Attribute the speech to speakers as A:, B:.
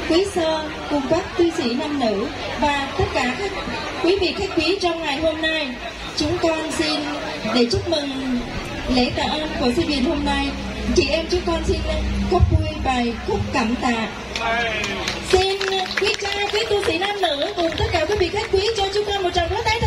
A: quý sơ cùng các tu sĩ nam nữ và tất cả các quý vị khách quý trong ngày hôm nay. Chúng con xin để chúc mừng lễ tạ ơn của sinh viên hôm nay. Chị em chúng con xin góp vui bài khúc cảm tạ. Xin quý cha, quý tu sĩ nam nữ cùng tất cả quý vị khách quý cho chúng con một tràng vỗ tay.